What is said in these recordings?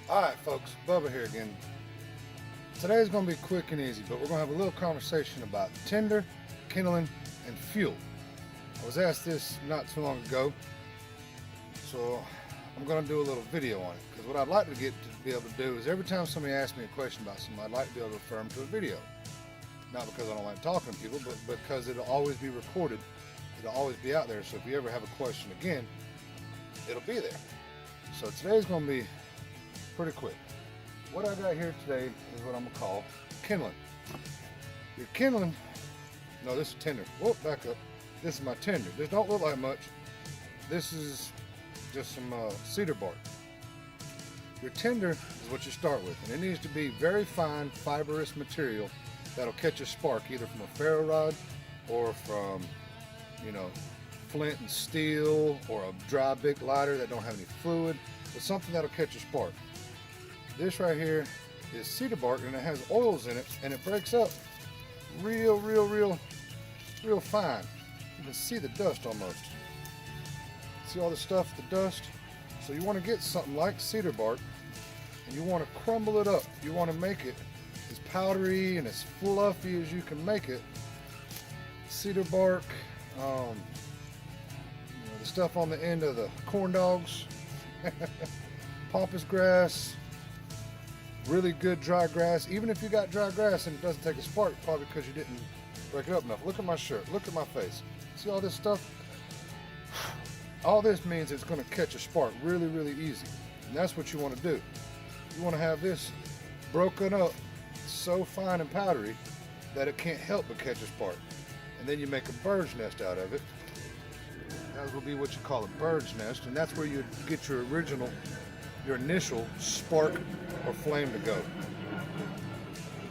Alright folks, Bubba here again. Today's going to be quick and easy, but we're going to have a little conversation about Tinder, kindling, and fuel. I was asked this not too long ago, so I'm going to do a little video on it. Because what I'd like to get to be able to do is every time somebody asks me a question about something, I'd like to be able to refer them to a video. Not because I don't like talking to people, but because it'll always be recorded. It'll always be out there, so if you ever have a question again, it'll be there. So today's going to be pretty quick. What I got here today is what I'm going to call kindling. Your kindling, no, this is Tinder. Whoop, back up. This is my Tinder. This don't look like much. This is just some cedar bark. Your Tinder is what you start with, and it needs to be very fine, fibrous material that'll catch a spark either from a ferro rod or from, flint and steel, or a dry big lighter that don't have any fluid, but something that'll catch a spark. This right here is cedar bark, and it has oils in it, and it breaks up real fine. You can see the dust almost. See all the stuff, the dust? So you want to get something like cedar bark, and you want to crumble it up. You want to make it as powdery and as fluffy as you can make it. Cedar bark, the stuff on the end of the corn dogs, pampas grass, really good dry grass. Even if you got dry grass and it doesn't take a spark, probably because you didn't break it up enough. Look at my shirt, look at my face. See all this stuff? All this means it's going to catch a spark really easy. And that's what you want to do. You want to have this broken up so fine and powdery that it can't help but catch a spark. And then you make a bird's nest out of it. That will be what you call a bird's nest, and that's where you get your initial spark or flame to go.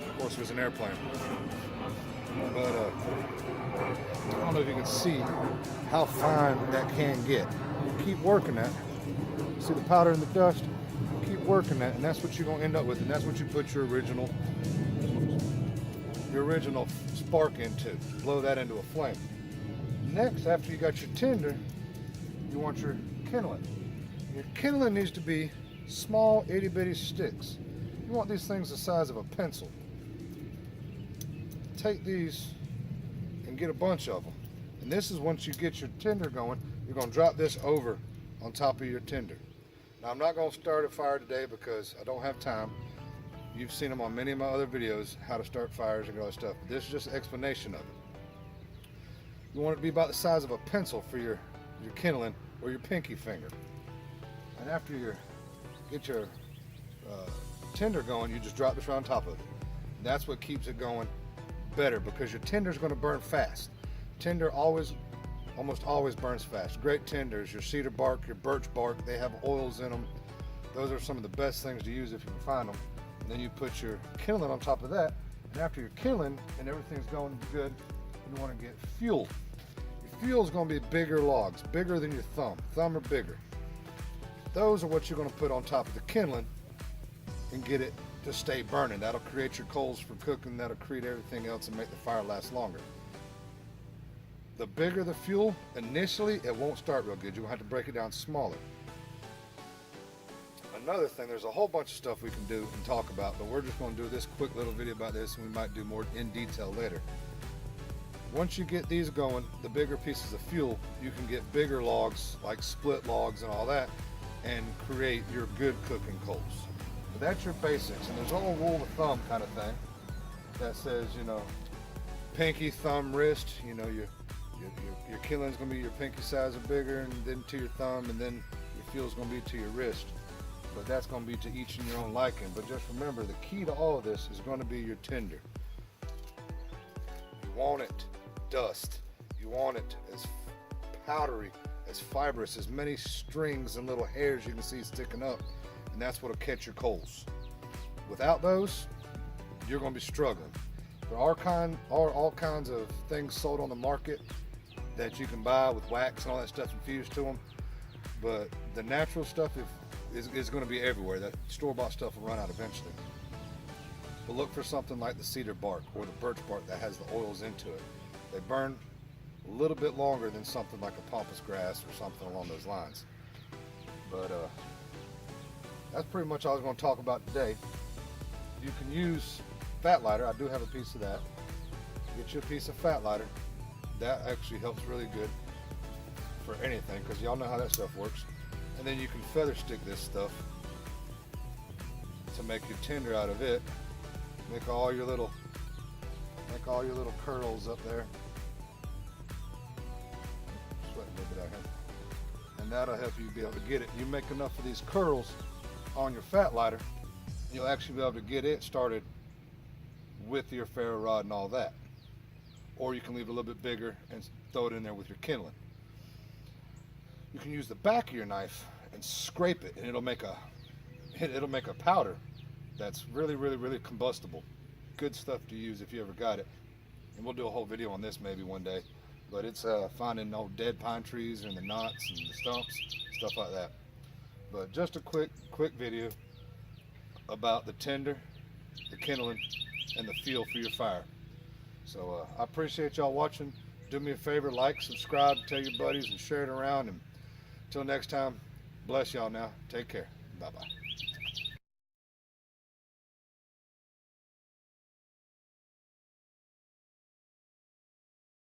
Of course, it was an airplane. But I don't know if you can see how fine that can get. Keep working that. See the powder and the dust? Keep working that, and that's what you're going to end up with, and that's what you put your original spark into. Blow that into a flame. Next, after you got your tinder, you want your kindling. Your kindling needs to be small, itty-bitty sticks. You want these things the size of a pencil. Take these and get a bunch of them. And this is once you get your tinder going, you're going to drop this over on top of your tinder. Now, I'm not going to start a fire today because I don't have time. You've seen them on many of my other videos, how to start fires and all that stuff. But this is just an explanation of it. You want it to be about the size of a pencil for your kindling or your pinky finger. And after you get your tinder going, you just drop this right on top of it. And that's what keeps it going better, because your tinder is going to burn fast. Tinder almost always burns fast. Great tinders, your cedar bark, your birch bark, they have oils in them. Those are some of the best things to use if you can find them. And then you put your kindling on top of that. And after your kindling and everything's going good, you want to get fuel. Your fuel is going to be bigger logs, bigger than your thumb or bigger. Those are what you're going to put on top of the kindling and get it to stay burning. That'll create your coals for cooking, that'll create everything else and make the fire last longer. The bigger the fuel, initially it won't start real good. You're going to have to break it down smaller. Another thing, there's a whole bunch of stuff we can do and talk about, but we're just going to do this quick little video about this, and we might do more in detail later. Once you get these going, the bigger pieces of fuel, you can get bigger logs, like split logs and all that, and create your good cooking coals. So that's your basics, and there's a little rule of thumb kind of thing that says, pinky, thumb, wrist, your kindling's going to be your pinky size or bigger, and then to your thumb, and then your fuel's going to be to your wrist. But that's going to be to each in your own liking. But just remember, the key to all of this is going to be your tinder. You want it dust. You want it as powdery, as fibrous, as many strings and little hairs you can see sticking up. And that's what'll catch your coals. Without those, you're going to be struggling. There are all kinds of things sold on the market that you can buy with wax and all that stuff infused to them. But the natural stuff is going to be everywhere. That store-bought stuff will run out eventually. But look for something like the cedar bark or the birch bark that has the oils into it. They burn a little bit longer than something like a pampas grass or something along those lines. But that's pretty much all I was going to talk about today. You can use fat lighter. I do have a piece of that. Get you a piece of fat lighter. That actually helps really good for anything, because y'all know how that stuff works. And then you can feather stick this stuff to make your tinder out of it. Make all your little curls up there. Sweating a little bit out here. And that'll help you be able to get it. You make enough of these curls on your fat lighter, you'll actually be able to get it started with your ferro rod and all that. Or you can leave it a little bit bigger and throw it in there with your kindling. You can use the back of your knife and scrape it, and it'll make a powder that's really combustible. Good stuff to use if you ever got it. And we'll do a whole video on this maybe one day. But it's finding old dead pine trees and the knots and the stumps, stuff like that. But just a quick video about the tinder, the kindling, and the fuel for your fire. So I appreciate y'all watching. Do me a favor, like, subscribe, tell your buddies, and share it around. And until next time, bless y'all now. Take care. Bye-bye.